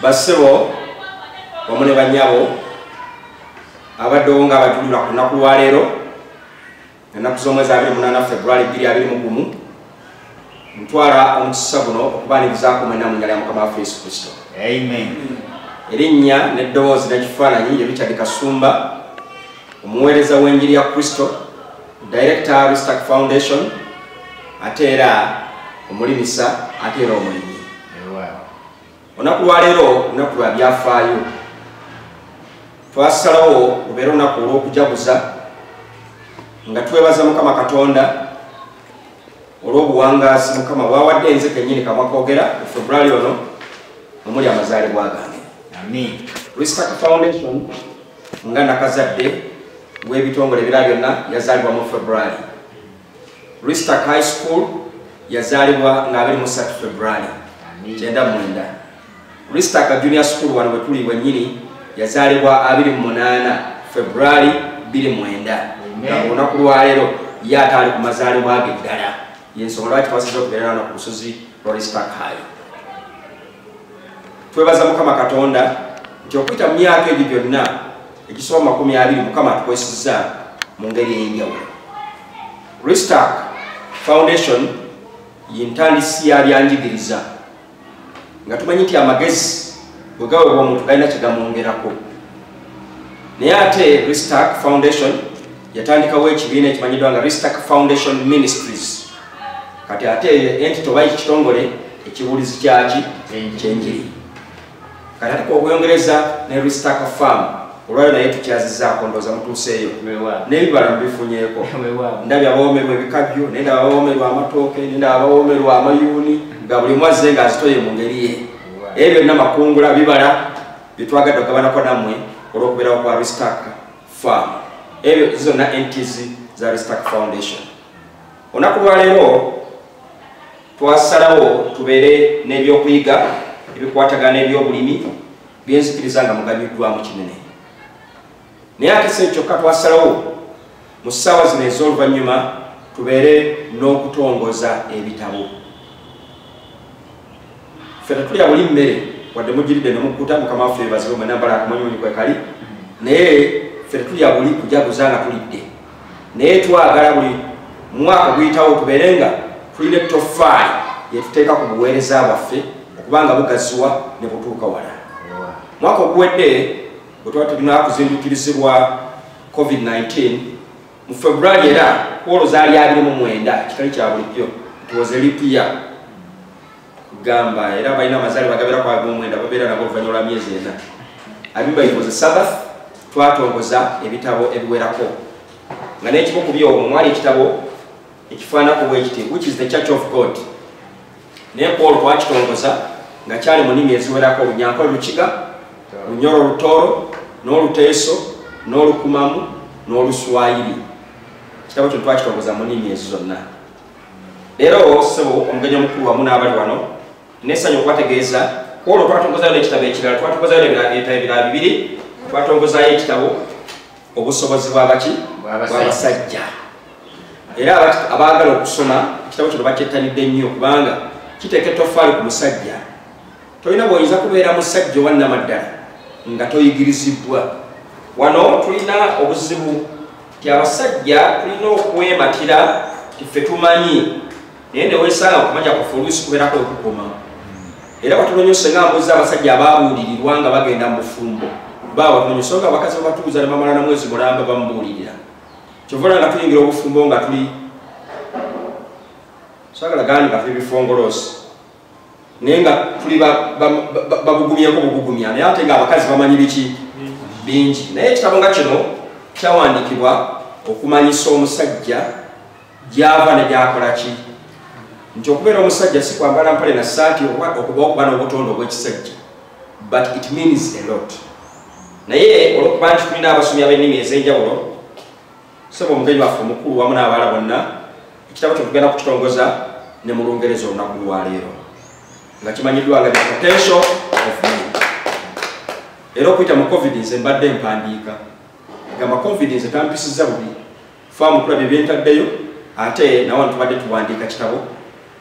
Basebo omune banyabo abaddewo nga abatulira ku lunaku lwa leero ennaku z'omwezi 28 February 2021 ntwala omukisa guno okubaanirizaako mwena mu nnyala ya Mukama waffe Yesu Kristo. Amen. Erinnya n'eddoboozi n'ekifaananyi ye Richard Kasumba, omuweereza w'enjiri ya Kristo, Director Ristack Foundation, ate era omulimisa, ate era omulimi. Olunaku lwa leero lunaku lwa byafaayo. Twasalawo lubeere olunaku olw'okujaguza nga twebaza Mukama Katonda olw'obuwangaazi Mukama bw'awadde enze kennyini kamwa koogera mu February ono omuli amazaalibwa gange. Amen. Ristack Foundation nga nakazadde w'ebitongole ebirala byonna yazaalibwa mu February. Ristack High School yazaalibwa nga 23 February 1999. Ristack Junior School wano wetuli wennyini yazaalibwa 28 February 2009. Nga olunaku lwa leero ye ate ali ku mazaalibwa ge ddala. Y'ensonga lwaki twasize okubeera wano ku lusozi lwa Ristack High. Twebaza Mukama Katonda nti okuyita mu myaka egyo gyonna egisoba 20 Mukama atukwesizza mu ngeri ey'enjawulo. Ristack Foundation y'entandisi ya byanjigiriza nga tumanyi nti amagezi bwe gaweebwa omuntu galina kye gamwongerako. Naye ate Ristack Foundation yatandikawo ekibiina ekimanyiddwa nga Ristack Foundation Ministries. Kati ate entity oba ekitongole ekibulizi kyaki kyenjiri. Kati ate kw'okweyongereza ne Ristack Farm olwayo naye tukyazizaako ndowooza mutuuseeyo n'ebibala mubifunyeeko. Ndabye abawoomerwa ebikajjo, nendaba abawoomerwa amatooke, nendaba abawoomerwa amayuuni, nga buli mwazze ng'azitoye mu ngeri ye. Ebyo byonna makungula bibala bye twagadde okugabanako nammwe olw'okubeerawo kwa Ristack Farm. Ebyo zonna entities za Ristack Foundation. Olunaku lwa leero twasalawo tubeere n'ebyokuyiga ebikwatagana n'ebyobulimi byenzikiriza nga muganyuddwamu kinene. Naye ate si kyokka twasalawo mu ssaawa zino ez'oluvannyuma tubeere n'okutongoza ebitabo. Ffe tetulya buli mmere wadde mugiridde nemukkuta Mukama waffe yeebazibwe mwenna mbala akamanyonyi kwe kali, naye ffe tetulya buli kujaguza nga tulidde. Naye twagala buli mwaka guyitawo tubeere nga tulina ettoffaali yetuteeka ku buweereza bwaffe okubanga bugaziwa ne butuuka wala. Mwaka oguwedde bwe tuba tulina kuzindukirizibwa COVID-19 mu February era kwolo zaali 29 kitali kya bulijjo tuwoze lipiya kugamba era balina amazaalibwa gabera kwa 29 babeera nabo oluvannyuma lwa myezi 4. Abimba it was a Sabbath twatongoza ebitabo ebiwerako nga n'ekimu ku byo omwo mwali ekitabo ekifaanako bwe kiti which is the Church of God. Naye kwolwo twakitongoza nga kyali mu nnimi eziwerako Olunyankole, Lukiga, Lunyoro, Lutooro, n'Oluteeso, n'Olukumamu, n'Oluswayiri. Kitabo kino twakitongoza mu nnimi ezo zonna. Leero ssebo omugenyi omukulu wamu n'abali wano n'essanyu okubategeeza kwolwo twatongozayo n'ekitabo ekirala. Twatongozayo ebitabo ebirala 2. Twatongozayo ekitabo obusobozi bw'abaki bw'abasajja. Era abaagala okusoma ekitabo kino bakyettanidde nnyo kubanga kiteeka ettoffaali ku musajja. Tolina bw'oyinza kubeera musajja owannamaddala nga toyigirizibwa. Wano tulina obuzibu nti abasajja tulina okwematira tiffe tumanyi naye ne weesanga okumanya kwaffe oluusi kubeerako okukoma. Era batunonyose nga mbuzi abasajja abaabuulirirwa nga bagenda mu bufumbo baawa tunonyose nga abakazi babatuuza ne bamala na mwezi mulamba bamubuulirira. Kyova nga tuyingira obufumbo nga tuli sagala gani nga tuli bifongoloosi naye nga tuli babugumyeko bugugumya naye ate nga abakazi bamanyi biki bingi. Naye ekitabo nga kino kyawandiikibwa okumanyisa omusajja gy'ava ne gy'akola ki. Nti okubeera omusajja si kwambala mpale na ssaati okuba n'obutonde obw'ekisajja, but it means a lot. Naye olw'okuba nti tulina abasomi ab'ennimi ez'enjawulo sebo omugenyi waffe omukulu wamu n'abawala bonna ekitabo kyo tugenda kukitongoza ne mu Lungereza olunaku lwa leero nga kimanyiddwa nga the potential of man. Era okuyita mu COVID nze mbadde mpandiika gamba confidence tampisizza bubi faamu kulabye byentaddeyo ate nawo tubadde tuwandiika kitabo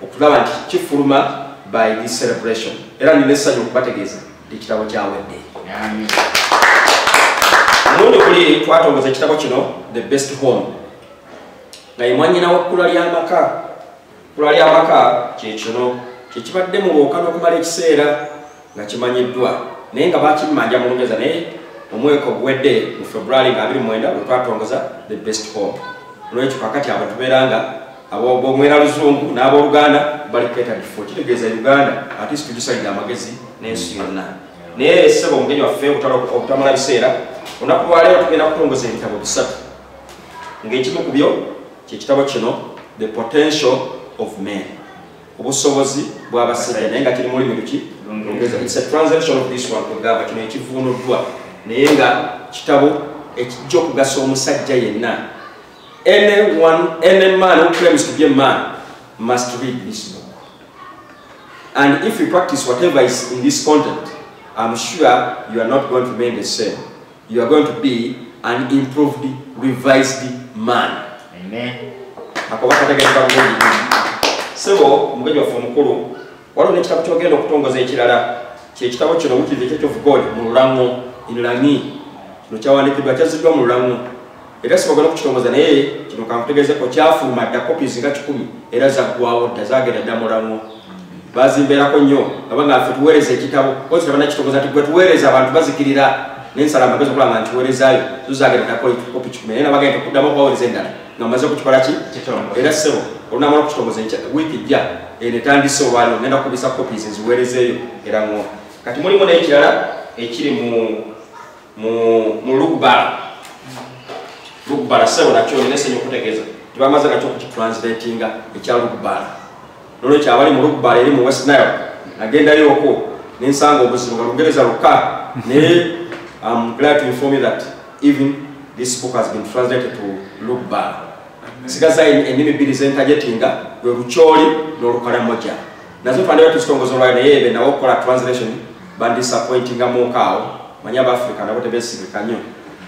okulaba nti kifuluma by this celebration. Era nina essanyu okubategeeza ekitabo kyawedde. Mulundi guli twatongoza ekitabo kino The Best Home nga ye mwannyina w'ekkula ly'amaka. Ekkula ly'amaka kyekino kyekibadde mu lwokaano okumala ekiseera nga kimanyiddwa naye nga bakimanja mu Lungereza naye omwaka oguwedde mu February nga 29 lwe twatongoza The Best Home. Olwekyo kakati abantu tubeera nga ab'omwera luzungu n'abooluganda bali keetagifo kitegeeza Uganda ate si tugisalira amagezi n'ensi yonna. Naye ssebo omugenyi waffe obutamala biseera olunaku lwaleero tugenda kutongoza ebitabo 3 ng'ekimu ku byo kyekitabo kino The Potential of Men, obusobozi bw'abasajja naye nga kiri mu lulimi luki Lungereza. It's a translation of this one kugamba kino ekivuunuddwa naye nga kitabo ekijja okugasa omusajja yenna. Any man who claims to be a man must read this book. And if you practice whatever is in this content, I'm sure you are not going to remain the same. You are going to be an improved, revised man. Amen. Sebo mugenyi waffe omukulu waliwo n'ekitabo kyogenda okutongoza ekirala kyekitabo kino which is the Church of God mu Lulango Inlangi. Kino kyawandiikibwa kyaziddwa mu Lulango era sibagala okukitongoza naye kino kankutegeezeko kyafuluma dda copies nga 10 era zaggwawo dda zagenda dda mu Lulango. Bazimbeerako nnyo abanga ffe tuweereza ekitabo kozi tabanakitongoza nti gwe tuweereza abantu bazikirira n'ensala amagezi okulanga nti tuweerezaayo tuzagenda ddakola kopi 10 naye nabagenda okuddamu okubaweereza endala nga mumaze okukikola ki era ssebo olunamala okukitongoza wiiki ejja netandise olwaliro ngenda kukubisa copies nziweerezeeyo era ngo kati mulimu n'ekirala ekiri mu Lugbala ssebo nakyo nina esenya okutegeeza tibamaze nakyo okukitranslatinga ekya Lugbala. Nolwekyo abali mu Lugbala eri mu West Nile nagendayoko nensanga obuzibu nga Lungereza lukka naye I'm glad to inform you that even this book has been translated to Lugbala. Sigaza ennimi bbiri zentajetinga lwe Lukyoli n'Olukalamoja nazo twandibadde tuzitongoza olwali naye ebe nawo okukola translation bandisappointinga muukaawo manyi Abafrika nabo tebeesigika nnyo.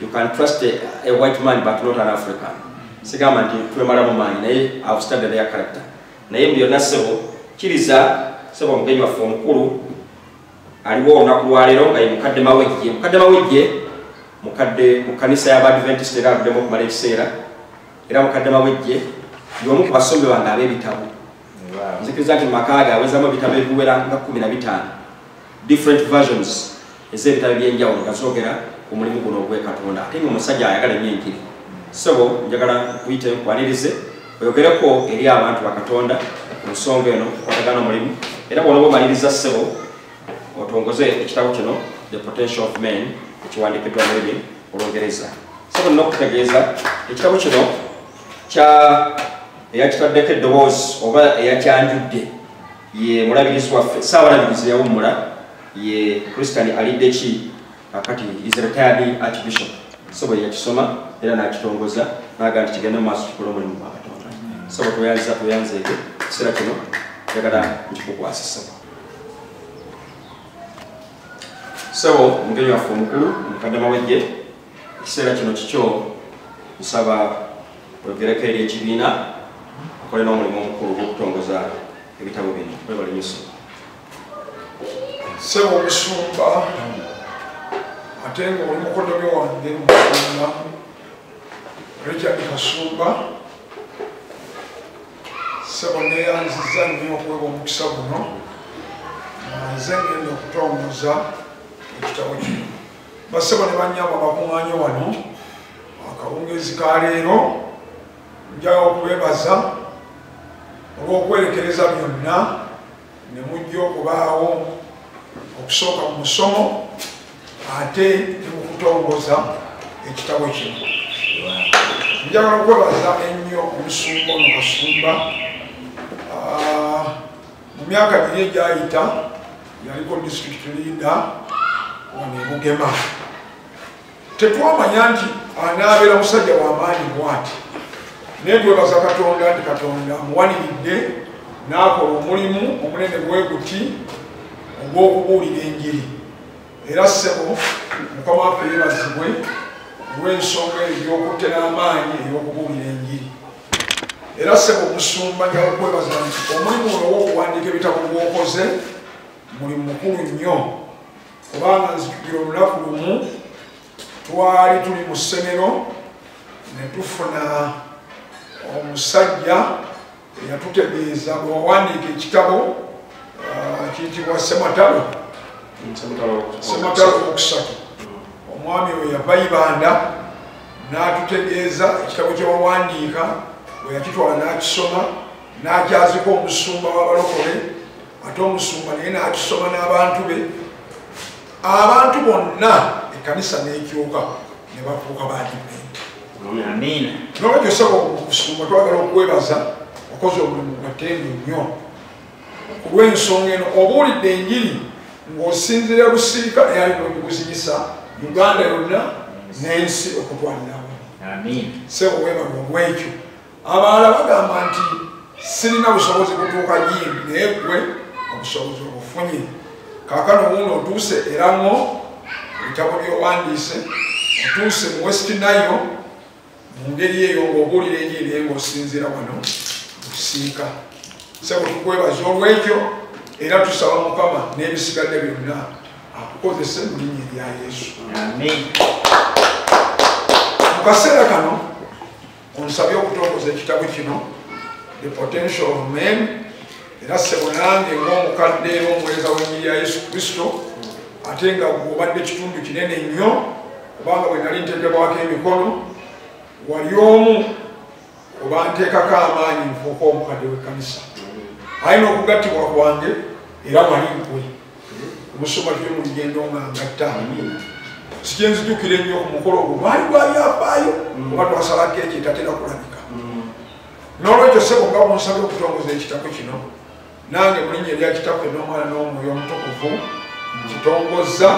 You can trust a white man but not an African. Sigamba nti twemalamu maanyi naye I've studied their character. Naye mu byonna ssebo kiriza ssebo omugenyi waffe omukulu aliwo olunaku lwaleero nga ye mukadde Mawejje mukadde mu kkanisa y'Abadventist era aluddemu okumala ekiseera era mukadde Mawejje y'omu ku basombe bange ab'ebitabo. Nzikiriza nti mu maka ge awezamu ebitabo ebiwera nga 15 different versions ez'ebitabo ebyenjawulo nga zoogera ku mulimu guno ogw'Ekatonda ate ng'omusajja ayagala ennyo enjiri. Ssebo njagala kuyite nkwanirize oyogereko eri abantu bakatonda ku nsonga eno kwatagana omulimu era bw'onaba omaliriza ssebo otongoze ekitabo kino The Potential of Men ekiwandiikiddwa mu lulimi Olungereza. Ssebo nina okutegeeza ekitabo kino eyakitaddeko eddoboozi oba eyakyanjudde ye mulabirizi waffe ssaawalabirizi yawummula ye Christian Alideki kakati is retired Archbishop. Ssebo yakisoma era n'akitongoza n'agamba nti kigenda mu maaso kikola omulimu gwa Katonda. Ssebo tweyanzeege ekiseera kino njagala nkikukwasisa. Ssebo omugenyi waffe omukulu mukadde Mawejje ekiseera kino kikyo nsaba oyogereko eri ekibiina okole n'omulimu omukulu gw'okutongoza ebitabo bino. Webale nnyo ssebo. Ssebo omusumba ate nga oli mukoddomi wange musumba Richard Kasumba. Ssebo neeyanziza nnyo okuweebwa omukisa guno nze ngenda okutongoza ekitabo kino. Bassebo ne bannyamba bakuŋŋaanye wano akawungeezi ka leero njaga okubeebaza olw'okwerekereza byonna ne mujja okubaawo okusooka mu musomo ate ne mu kutongoza ekitabo kino. Njagala okwebaza ennyo omusumba ono Kasumba. Mu myaka giri egyayita yaliko district leader wano e Bugema. Tetwamanya nti anaabeera musajja w'amaanyi bw'ati naye twebaza Katonda nti Katonda amuwaniridde n'akola omulimu omunene bwe guti ogw'okubuulira enjiri. Era ssebo Mukama waffe yeebazibwe olw'ensonga ey'okutte n'amaanyi ey'okubuulira enjiri. Era ssebo omusumba njagala okwebaza nti omulimu guno ogw'okuwandiika ebitabo gw'okoze mulimu mukulu nnyo kubanga nzijukira olunaku lumu twali tuli mu ssomero ne tufuna omusajja eyatutegeeza bwe wawandiika ekitabo kiyitibwa Ssematalo owokusatu. Omwami we yava Ibanda n'atutegeeza ekitabo kye wawandiika bwe yakitwala n'akisoma n'akyaziko omusumba w'abalokole, ate omusumba naye n'akisoma n'abantu be. Abantu bonna ekkanisa n'ekyuka ne bafuuka baadiventi. Nolwekyo saba okusumba twagala okwebaza okoze omulimu gatendo nnyo ku lw'ensonga eno. Obuulidde enjiri ng'osinzira busirika naye ali n'okuguzinyisa Uganda yonna n'ensi okutwalira awamu. Sebo weebala olw'ekyo. Abalala bagamba nti sirina busobozi kutuuka jindi naye gwe obusobozi obufunye. Kaakano wuuno otuuse Erango, ebitabo by'owandiise, otuuse mu West Nile, mu ngeri eyo ng'obuulira enjiri naye ng'osinzira wano busiika. Sebo tukwebaza olw'ekyo era tusaba Mukama n'ebisigadde byonna akukozese mu linnya erya Yesu. Mu kaseera kano onsabye okutongoza ekitabo kino The Potential of Men, era sebo nange ng'omukadde era omuweereza w'enjiri ya Yesu Kristo, ate nga gw'obadde kitundu kinene nnyo kubanga bwe nali ntendebwako emikono wali omu oba nteekako amaanyi nfuuka omukadde w'ekkanisa. Alina okugattibwa kwange era wali nkwe omusoma tuli mu lugendo nga ngatta. Sikyenzijukira ennyo ku mukolo ogwo gwali gwabyafaayo oba twasalako ekyo etatera kulabika. N'olwekyo sebo nga bwonsabye okutongoza ekitabo kino, nange mu linnya erya Kitaffe n'Omwana n'Omwoyo Omutukuvu kitongozza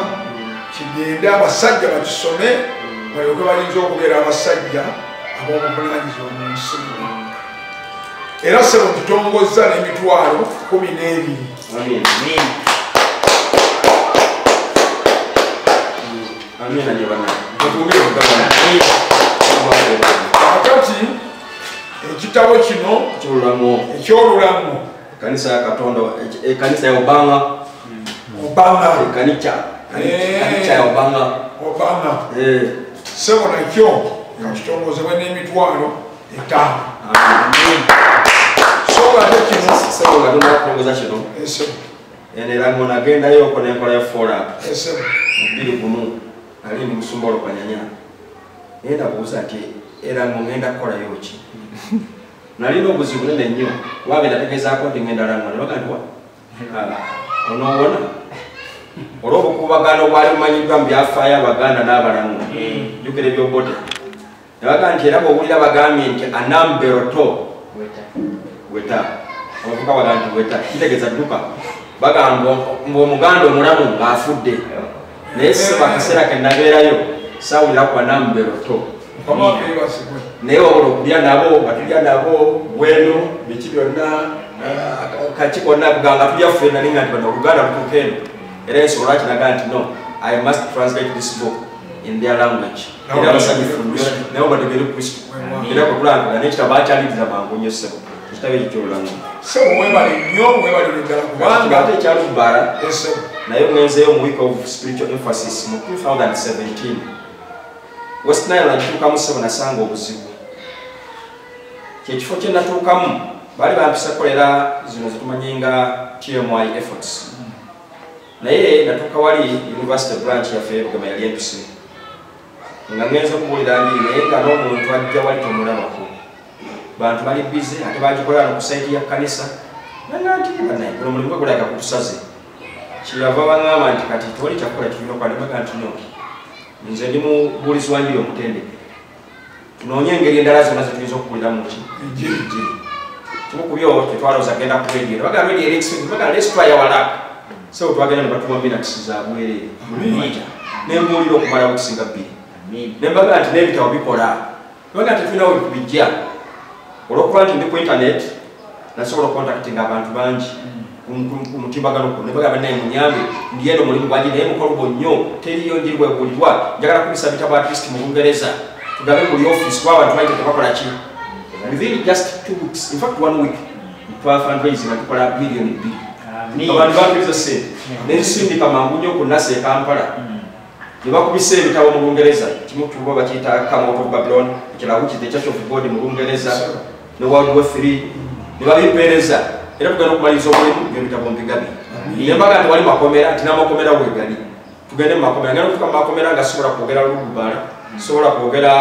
kigende abasajja bakisome balyoke bayinza okubeera abasajja ab'obuvunaanyizibwa mu nsi. Era sebo kitongozza n'emitwalo 12. Kakati ekitabo kino ekyolulamu Kanisa ya Katonda, kanisa ya Obanga. Kanisa ya Obanga. Sebo nakyo kakitongozebwa n'emitwalo 5. Soba kino sebo nga tunakutongoza kino. Era ng'onagendayo okwo n'enkola ya follow-up. 21 ali ndi musumba olupanyanya. Naye ndabuuza nti era ng'ogenda kukolayo ki? Nalina obuzibu bunene nnyo lwabe ndategeezaako nti ngenda Langwa ne baga nti wa onoowona olw'obukuubagano obwali bumanyiddwa mu byafaayo Abaganda n'Abalangwa jjukira ebyobode ne baga nti era bw'owulira bagambye nti anamberoto weta abavuka baga nti weta kitegeeza dduka bagamba ng'Omuganda omulamu ng'afudde naye siba akaseera ke nabeerayo saawulira ku anamberoto naye wabula okulya nabo batulya nabo bweno biki byonna kaki konna kuganga tulya ffenna ninga nti bano Oluganda lutuuka eno era ensobola kinaga nti no I must translate this book in their language era abasanyufu naye bategere Kristo era kwetulanga n'ekitabo akyaliriza mangu nnyo ssebo ekitabo ekyo kyolulanga sebo webale nnyo webalire ddala kubanga ate ekyalubbala naye ngenzeyo mu week of spiritual emphasis mu 2017 West Nile natuukamu sebo nasanga obuzibu. Kyekifo kye natuukamu baali bampisa kukolera zino zetumanyi nga TMI efforts. Naye natuuka wali University branch yaffe Bugema yali empise. Nga ngenze okubuulira njiri naye nga n'omuntu ajja wali tomulabako. Bantu bali busy ate bagikolera no ku site ya kkanisa. Nanga nti banaye guno mulimu gwe gulaga kutusaze. Kyeyava baŋŋamba nti kati tewali kyakukola tulina okwandibaga nti no. Nze ndi mubuulizi wa njiri omutendeke. Tunoonye engeri endala zonna zetuyinza okukuliramu ki enjiri. Kimu ku byo tetwalowooza agenda ku radio. Baga radio eri expensive. Baga let's try our luck. So twagenda ne batuwa minutes za bwereere. Ne mbuulira okumala okusinga 2. Ne mbaga nti n'ebitabo bikola. Baga nti tulina we kubijja. Olw'okuba nti ndi ku internet nasobola okukontaktinga abantu bangi. Kumutimbagano kuno nebaga banaye munyambe ndiendo mulimu gwaji naye mukolo nnyo teriyo njiri bwebulirwa njagala kubisa bitabo at least mu Bungereza tugabe mu office kwa abantu baite tebakola ki within just 2 weeks in fact 1 week 12 fundraising na tukola million 2 abantu bakiriza se nensindika mangu nnyo ku Nasa e Kampala ne bakubisa ebitabo mu Lungereza kimu ku bo bakiyita Come Out of Babylon ekirala kukiyita Church of God mu Lungereza ne World War 3 ne babipeereza era tugenda okumaliriza omulimu by'ebitabo mbigabi ne mbaga nti wali makomera nti n'amakomera wegali tugende mu makomera ngenda okutuuka mu makomera nga sobola kwogera Lulubala sobola kwogera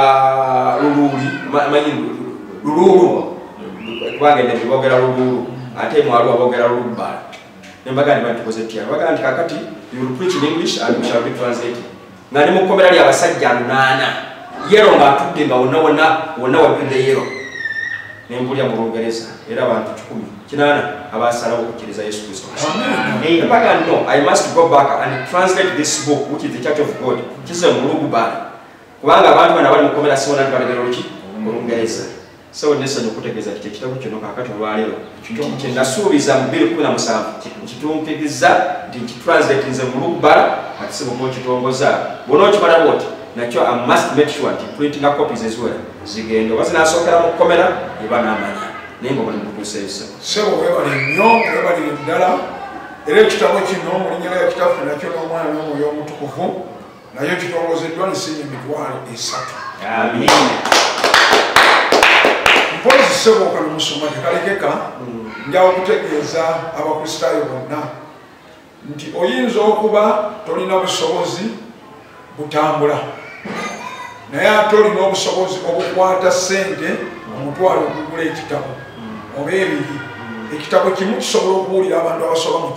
Luluuli manyi Luluulu kubanga ende boogera Luluulu ate mwaliwo aboogera Lulubala ne mbaga nti batukoze tutya mbaga nti kakati you will preach in English and we shall be translated nga ne mu kkomera ly'abasajja 8 yero ng'atudde nga wonna wapidde yero ne mpulya mu Lungereza era abantu 18 abasalawo okukkiriza Yesu Kristo. Mbaga no, I must go back and translate this book which is the Church of God kize mu Lulubala kubanga abantu bana bali mu kkomera sibona nti balegera luki mu Lungereza. So nesonyi okutegeeza kiti ekitabo kino kaakati olwaleero kye nasuubiza mu 2017 kitunkigiza nti nkitranslate nze mu Lulubala ate sibuka okitongoza bw'ona okimala bwoti nakyo I must make sure nti printing copies as well zigenda oba zinasookera mu kkomera eba n'amanya naye nga buli mutuusa ebisebo sebo webali nnyo webalire ddala era ekitabo kino mu linnya lya kitaffe nakyo n'Omwana n'Omwoyo Omutukuvu nayo kitongozeddwa n'ensigo 3,000. Amiina. Mpozi sebo kano musoma tekalekeka njawo okutegeeza abakristaayo bonna nti oyinza okuba tolina busobozi butambula naye ate olina obusobozi obukwata ssente omutwalo okugula ekitabo oba ebiri ekitabo kimu kisobola okuwulira abantu abasoba mu 100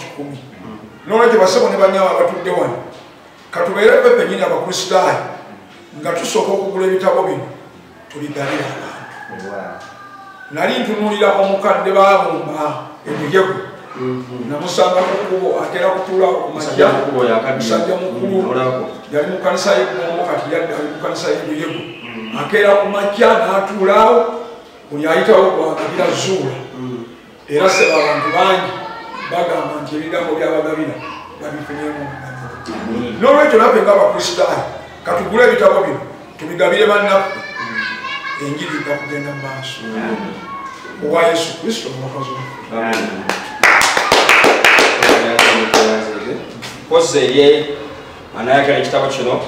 n'olwekyo basebo ne banyawo abatudde wano katubeere ffe pennyini abakristaayo nga tusooka okugula ebitabo bino tuligabira abantu. Nali ntunuulira omukadde baabumba emijego namusanga ku kkubo ateera kutuula ku makya musajja mukulu yali mu kanisa y'eggongo kati yadde ali mu kanisa y'ebuyego akeera ku makya n'atuulaawo buli ayitawo gwagabira zuula era seba abantu bangi bagamba nti ebigambo byabagabira babifunyemu omugambo. N'olwekyo naffe ng'abakristaayo katugule ebitabo bino tubigabire bannaffe enjiri ejja kugenda mu maaso owa Yesu Kristo omulokozi waffe. Koze ye anayagala ekitabo kino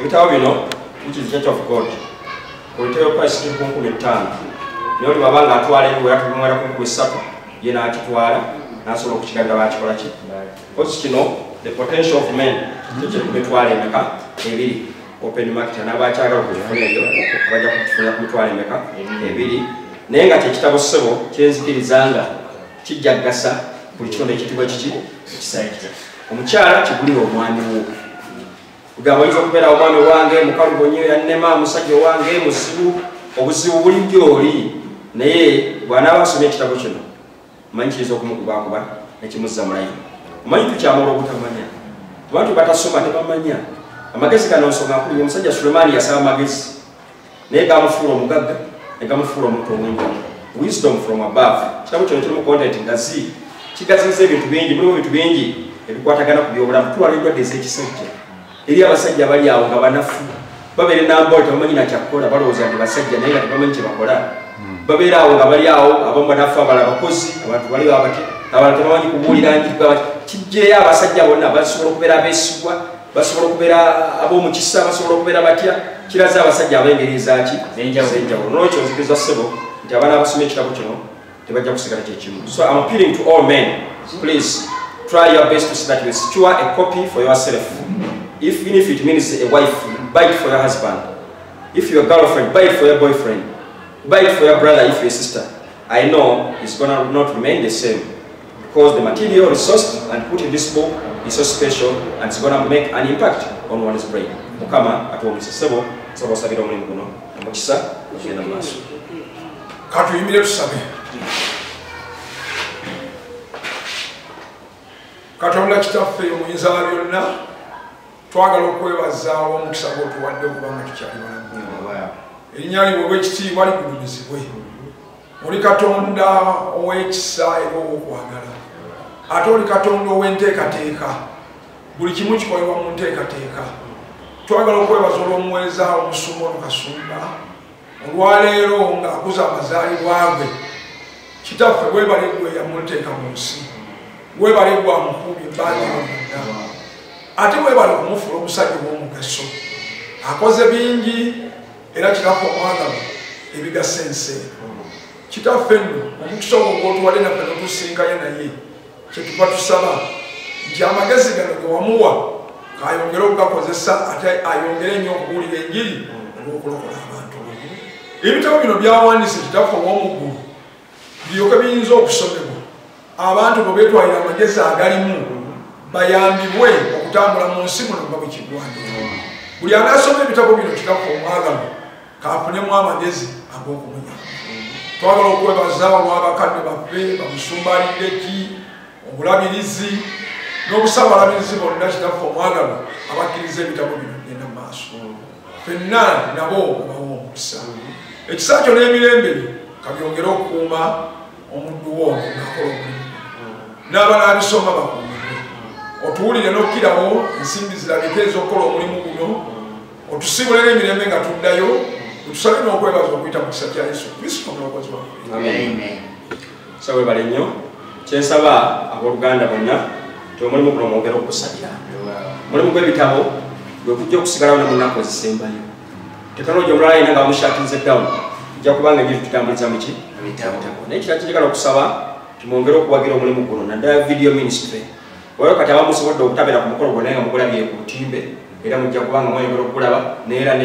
ebitabo bino which is the Church of God kuliteyo price ku 15 naye oli baba nga atwala ebiwera tubimwera ku 3 ye n'akitwala n'asobola okukigabira bakikola ki kozi kino the potential of men tekiri ku mitwalo emeka ebiri open market n'abakyagala okukifuna eyo bajja kukifuna ku mitwalo emeka ebiri naye nga kyekitabo ssebo kyenzikiriza nga kijja kugasa buli kitonde ekitibwa kiki ekisajja omukyala kigulira omwami wo kugamba oyinza okubeera omwami wange mukalubonyo yannema musajja wange muzibu obuzibu buli gy'oli naye bw'anaaba asomye ekitabo kino manyi kiyinza okumukubakuba nekimuzza mulayini omanyi tukyamala obutamanya abantu batasoma tebamanya amagezi gano nsonga nkulu omusajja Sulemaani yasaba amagezi naye gamufuula omugagga ne gamufuula omuntu omwenjamu wisdom from above kitabo kino kirimu content ngazi kigaziza ebintu bingi mulimu ebintu bingi ebikwatagana ku byobulamu tuwala endwadde ez'ekisajja eri abasajja bali awo nga banafu babeera enamba oli tebamanyi nakyakukola balowooza nti basajja naye nga tebamanyi kye bakola babeera awo nga bali awo abamu banafu abala bakozi abantu bali abala tebamanyi kubuulira njiri kijjeeyo abasajja bonna basobola okubeera abeesigwa basobola okubeera ab'omukisa basobola okubeera batya kiraza abasajja ab'engeri zaaki ez'enjawulo n'olwekyo nzikiriza ssebo nti abaana abasomye ekitabo kino tebajja kusigala kyekimu. So I'm appealing to all men, please try your best to see that you secure a copy for yourself. Even if it means a wife, buy it for your husband. If you're a girlfriend, buy it for your boyfriend. Buy it for your brother if you're a sister. I know it's gonna not remain the same because the material resourced and put in this book is so special and it's gonna make an impact on one's brain. Mukama atuwomesa ssebo nsaba osabira omulimu guno omukisa ogenda mu maaso. Katuyimire tusabe. Katonda kitaffe omuyinza wa byonna twagala okwebaza omukisa gw'otuwadde okubanga tukyali balamu. Erinnya lyo obw'ekitiibwa ligulumizibwe. Oli Katonda ow'ekisa era ow'okwagala. Ate oli Katonda ow'enteekateeka. Buli kimu kikolebwa mu nteekateeka. Twagala okwebaza olw'omuweereza omusumba ono Kasumba olwaleero ng'akuza amazaalibwa ge. Kitaffe bwebale gwe yamuteeka mu nsi webale gwa mukubi ebbanja lyonna ate webale kumufula omusajja w'omugaso akoze bingi era kitaffe omwagalo ebigasa ensi eno kitaffe nno omukisa ogwo gw'otuwadde naffe notusinkayo naye kyetuba tusaba nti amagezi gano ge wamuwa ayongere okugakozesa ate ayongere ennyo okubuulira enjiri olw'okulokola abantu ebitabo bino byawandiise kitaffe ow'omuggulu biryoke biyinza okusomebwa abantu bwe beetwalira amagezi agalimu bayambibwe okutambula mu nsi muno nga bwe kiggwanira buli anaasoma ebitabo bino kitaffe omwagalo kafunemu amagezi ag'okumunyama twagala okwebaza olw'abakadde baffe bamusumbalidde ki obulabirizi n'obusabalabirizi bonna kitaffe omwagalo abakkiriza ebitabo bino genda mu maaso fenna nabo obawo omukisa ekisa kyo n'emirembe kabyongere okukuuma omuddu wo ng'akola omulimu n'abanaabisoma bakuumibwe otuwulire n'okkirawo ensimbi zirabike ez'okukola omulimu guno otusibule n'emirembe nga tuddayo tusabe n'okwebaza okuyita mu kisa kya Yesu Kristo omulokozi waffe. Sawe bale nnyo kyensaba abooluganda bonna omulimu guno mwongere okusabira omulimu gw'ebitabo gwe kujja okusigalawo ne mu nnaku ezisembayo tekinologi omulala ayina nga bamushatinze down ejja kubanga enjiri tutambuliza muki ebitabo naye kira kinjagala okusaba tumwongere okuwagira omulimu guno naddala video ministry olwo kati abamusobodde obutabeera ku mukolo gwonna nga mugulabye ku lutimbe era mujja kubanga mwongera okulaba neera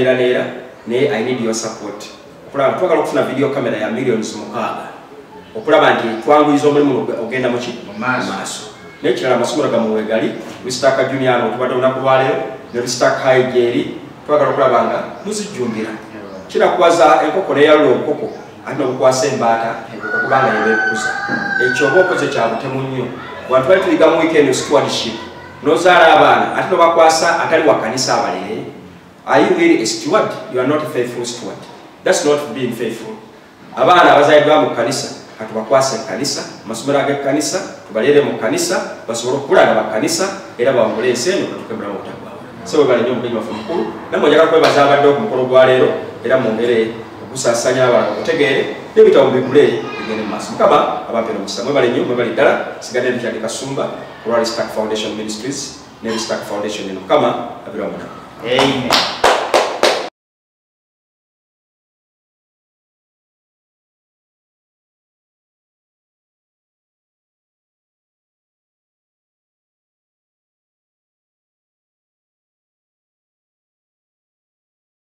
naye I need your support okulaba twagala okufuna video kamera ya millions 6 okulaba nti twanguyiza omulimu ogenda muki maaso naye kirala amasomero gamuwe gali Lusitaka Junior otubadde olunaku lwaleero ne Lusitaka High gyeri twagala okulaba nga muzijjumbira kirakuwaza enkoko neyalula obukoko ate nobukwasa embaata okubanga yebeekuza ekyo oba okoze kya butemu nnyo wantu bali tuliga mu weekend stewardship nozaala abaana ate nobakwasa atali wa kanisa abalere. Are you really a steward? You are not a faithful steward. That's not being faithful. Abaana abazaaliddwa mu kanisa katubakwase kanisa amasomero ag'ekkanisa tubalere mu kanisa basobole okukulaga bakanisa era bawangule ensi eno batukebulamu obutamu bwabwe. So bwe bali nnyo omugenyi waffe mukulu nammwe njagala kwebaza abaddewo ku mukolo gwa leero era mwongere okusaasanya abalala okutegeere n'ebitabo bigule bigende mu maaso. Mukama abampeera omukisa mwebale nnyo mwebale ddala sigadde Richard Kasumba ku Lusitaka Foundation Ministries ne Lusitaka Foundation eno. Mukama abeere wamu. Amen.